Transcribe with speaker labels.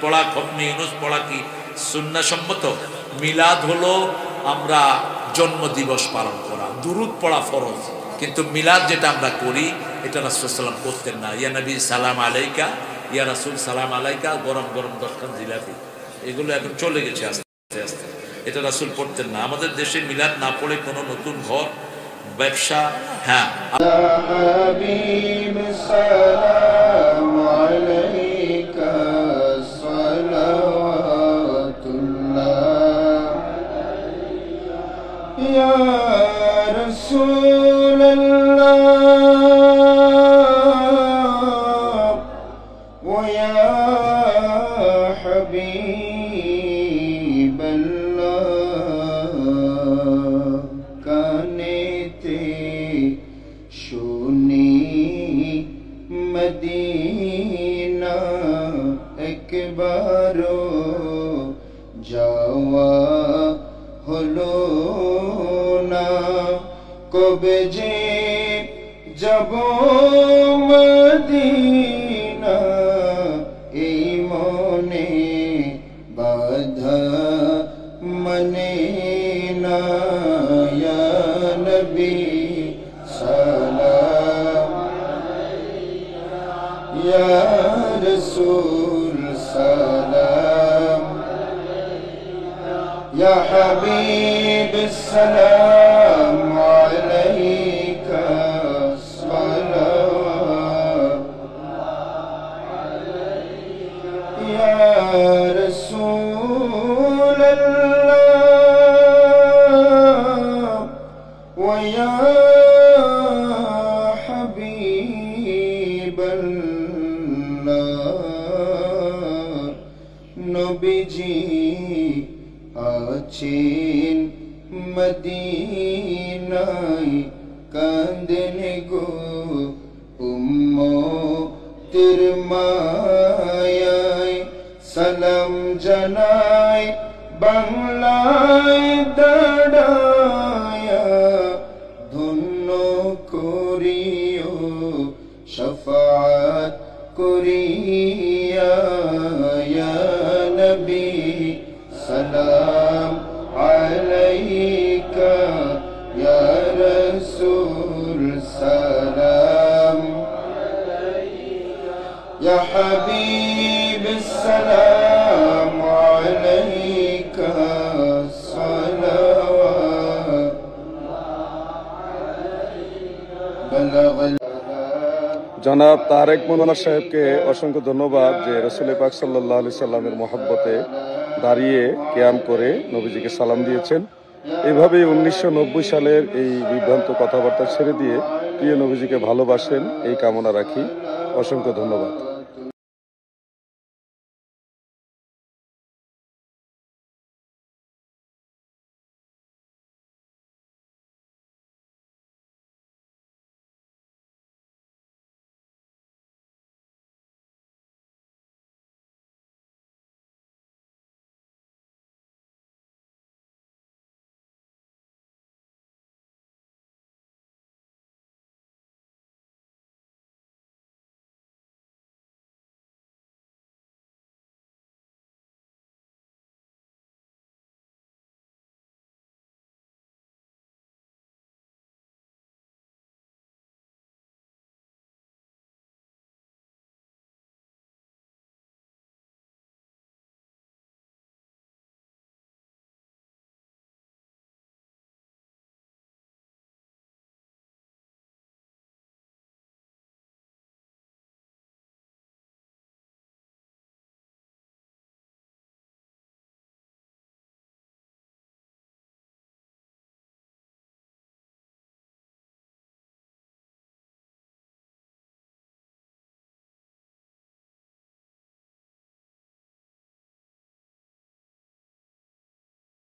Speaker 1: পড়া, খতমে ইউনুস পড়া কি সুন্নাহসম্মত? মিলাদ হলো আমরা জন্মদিবস পালন করা, দুরূদ পড়া ফরজ, কিন্তু মিলাদ যেটা আমরা করি এটা রাসূল সাল্লাল্লাহু আলাইহি ওয়াসাল্লাম করতেন না। ইয়া নবী সালাম আলাইকা, ইয়া রাসূল সালাম আলাইকা, গরম গরম 10খান জিলাপি, এগুলো এখন চলে গেছে আস্তে আস্তে, এটা রাসূল পড়তেন না। আমাদের দেশে মিলাদ না পড়ে কোনো নতুন ঘর, ব্যবসা, হ্যাঁ
Speaker 2: মদিনা একবারও যাওয়া হলো না, কবে যে যাব মদিনা এই মনে বাধা মানে না। ইয়া নবী সালাম, ইয়া রাসূল সালাম, ইয়া হাবিব সালাম আলাইকা সালাওয়াত, ইয়া রাসূল আল্লাহ ওয়া ইয়া নবীজি আছেন মদিনায়, কাঁদেন গো উম্মতের মায়ায়, সালাম জানায় বাংলায় দাঁড়ায়া, ধন্য করিও শাফাত করিয়া। ইয়া নবী সালাম আলাইকা, ইয়া রাসূল সালাম, ইয়া হাবিব সালাম আলাইকা সালাওয়াত।
Speaker 3: জনাব তারেক মৌলানা সাহেবকে অসংখ্য ধন্যবাদ যে রাসূল পাক সাল্লাল্লাহু আলাইহি সাল্লামের মহব্বতে দাঁড়িয়ে কিয়াম করে নবীজিকে সালাম দিয়েছেন। এভাবেই 1990 সালের এই বিভ্রান্ত কথাবার্তা ছেড়ে দিয়ে প্রিয় নবীজিকে ভালোবাসেন এই কামনা রাখি। অসংখ্য ধন্যবাদ।